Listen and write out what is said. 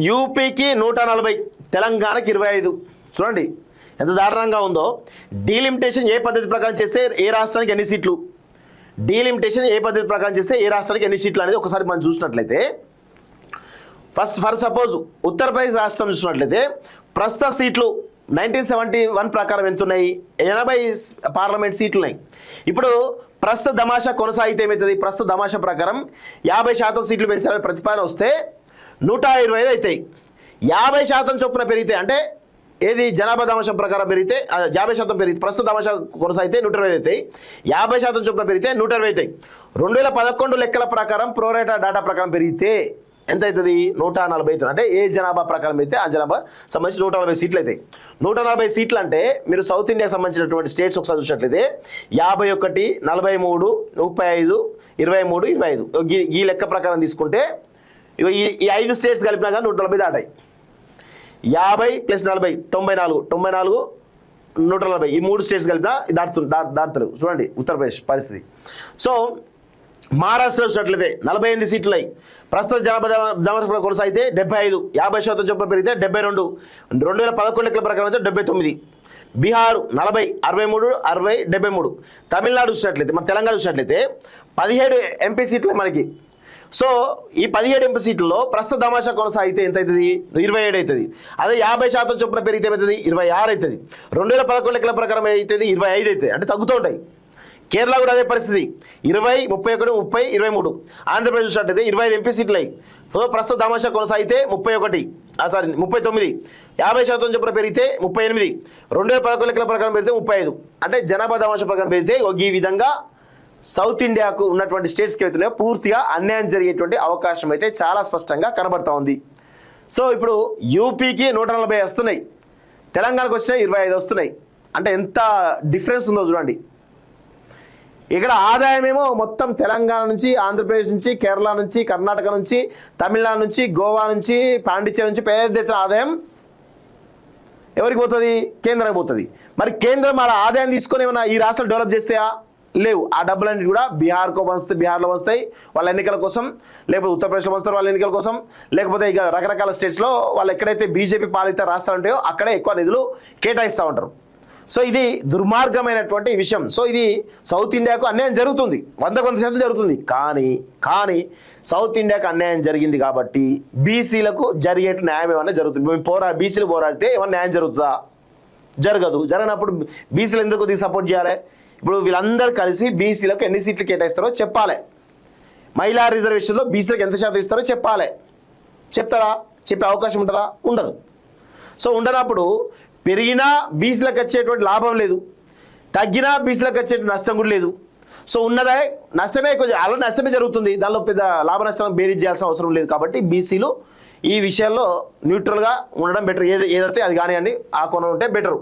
యూపీకి 140, తెలంగాణకి 25. చూడండి ఎంత దారుణంగా ఉందో. డీలిమిటేషన్ ఏ పద్ధతి ప్రకారం చేస్తే ఏ రాష్ట్రానికి ఎన్ని సీట్లు, డీలిమిటేషన్ ఏ పద్ధతి ప్రకారం చేస్తే ఏ రాష్ట్రానికి ఎన్ని సీట్లు అనేది ఒకసారి మనం చూసినట్లయితే, ఫర్ సపోజ్ ఉత్తరప్రదేశ్ రాష్ట్రం చూసినట్లయితే ప్రస్తుత సీట్లు 1971 ప్రకారం ఎంత ఉన్నాయి, 80 పార్లమెంట్ సీట్లు ఉన్నాయి. ఇప్పుడు ప్రస్తుత దమాషా కొనసాగితే ఏమవుతుంది, ప్రస్తుత దమాషా ప్రకారం 50% సీట్లు పెంచాలని ప్రతిపాదన వస్తే 125 అవుతాయి. 50% చొప్పున పెరిగితే, అంటే ఏది జనాభా దమాషా ప్రకారం పెరిగితే 50% పెరిగితే, ప్రస్తుత దమాషా కొనసాగితే 120 అవుతాయి. 50% చొప్పున పెరిగితే 120 అవుతాయి. 2011 లెక్కల ప్రకారం ప్రోరేటా డేటా ప్రకారం పెరిగితే ఎంత అవుతుంది, 140 అవుతుంది. అంటే ఏ జనాభా ప్రకారం అయితే ఆ జనాభా సంబంధించి 140 సీట్లు అవుతాయి. 140 సీట్లు అంటే మీరు సౌత్ ఇండియాకి సంబంధించినటువంటి స్టేట్స్ ఒకసారి చూసినట్లయితే 51, 43, 35, 23, 25 ఈ లెక్క ప్రకారం తీసుకుంటే ఈ 5 స్టేట్స్ కలిపినా కానీ 140 దాటాయి. 50 + 40 94, 94, 140 ఈ 3 స్టేట్స్ కలిపినా దాటుతారు. చూడండి ఉత్తరప్రదేశ్ పరిస్థితి. సో మహారాష్ట్ర చూసినట్లయితే 48 సీట్లు ఉన్నాయి. ప్రస్తుత జనాభా కొనసాగితే 75, 50% చొప్పున పెరిగితే 72, 2011 లెక్కల ప్రకారం అయితే 79. బీహార్ 40, 63, 60, 73. తమిళనాడు చూసినట్లయితే, మన తెలంగాణ చూసినట్లయితే 17 ఎంపీ సీట్లు మనకి. సో ఈ 17 ఎంపీ సీట్లలో ప్రస్తుత దమాషా కొనసాగితే ఎంత అవుతుంది, 27 అవుతుంది. అదే 50% చొప్పున పెరిగితే ఏమవుతుంది, 26 అవుతుంది. 2011 లెక్కల ప్రకారం అవుతుంది 25 అవుతుంది. అంటే తగ్గుతూ ఉంటాయి. కేరళ కూడా అదే పరిస్థితి, 20, 31, 30, 23. ఆంధ్రప్రదేశ్ చూసినట్టయితే 25 ఎంపీ సీట్లు అయ్యి. ప్రస్తుత దమాషా కొనసాగితే 39, 50% చొప్పున పెరిగితే 38, 2011 లెక్కల ప్రకారం పెరిగితే 35. అంటే జనాభా దమాషా ప్రకారం పెరిగితే ఈ విధంగా సౌత్ ఇండియాకు ఉన్నటువంటి స్టేట్స్కి అవుతున్నాయో పూర్తిగా అన్యాయం జరిగేటువంటి అవకాశం అయితే చాలా స్పష్టంగా కనబడతా ఉంది. సో ఇప్పుడు యూపీకి 140 వస్తున్నాయి, తెలంగాణకు వచ్చినాయి 25 వస్తున్నాయి. అంటే ఎంత డిఫరెన్స్ ఉందో చూడండి. ఇక్కడ ఆదాయం ఏమో మొత్తం తెలంగాణ నుంచి, ఆంధ్రప్రదేశ్ నుంచి, కేరళ నుంచి, కర్ణాటక నుంచి, తమిళనాడు నుంచి, గోవా నుంచి, పాండిచ్చేరి నుంచి పెద్ద ఎత్తున ఆదాయం ఎవరికి పోతుంది, కేంద్రానికి పోతుంది. మరి కేంద్రం మన ఆదాయం తీసుకొని ఏమైనా ఈ రాష్ట్రాలు డెవలప్ చేస్తాయా, లేవు. ఆ డబ్బులన్నీ కూడా బీహార్లో వస్తాయి వాళ్ళ ఎన్నికల కోసం, లేకపోతే ఉత్తరప్రదేశ్లో వస్తారు వాళ్ళ ఎన్నికల కోసం, లేకపోతే ఇక రకరకాల స్టేట్స్లో వాళ్ళు ఎక్కడైతే బీజేపీ పాలిత రాష్ట్రాలు ఉంటాయో అక్కడే ఎక్కువ నిధులు కేటాయిస్తూ ఉంటారు. సో ఇది దుర్మార్గమైనటువంటి విషయం. సో ఇది సౌత్ ఇండియాకు అన్యాయం జరుగుతుంది, 100% జరుగుతుంది. కానీ సౌత్ ఇండియాకు అన్యాయం జరిగింది కాబట్టి బీసీలకు జరిగే న్యాయం ఏమన్నా జరుగుతుంది. మేము బీసీలు పోరాడితే ఏమన్నా న్యాయం జరుగుతుందా, జరగదు. జరగనప్పుడు బీసీలు ఎందుకు సపోర్ట్ చేయాలి? ఇప్పుడు వీళ్ళందరూ కలిసి బీసీలకు ఎన్ని సీట్లు కేటాయిస్తారో చెప్పాలి. మహిళా రిజర్వేషన్లో బీసీలకు ఎంత శాతం ఇస్తారో చెప్పాలి. చెప్తారా? చెప్పే అవకాశం ఉంటుందా? ఉండదు. సో ఉండనప్పుడు పెరిగినా బీసీలకు వచ్చేటువంటి లాభం లేదు, తగ్గినా బీసీలకు వచ్చేటువంటి నష్టం కూడా లేదు. సో ఉన్నదే నష్టమే, కొంచెం అలా నష్టమే జరుగుతుంది. దానిలో పెద్ద లాభ నష్టం బేరీజ్ చేయాల్సిన అవసరం లేదు. కాబట్టి బీసీలు ఈ విషయాల్లో న్యూట్రల్గా ఉండడం బెటర్. ఏదైతే అది కానివ్వండి, ఆ కోణం ఉంటే బెటరు.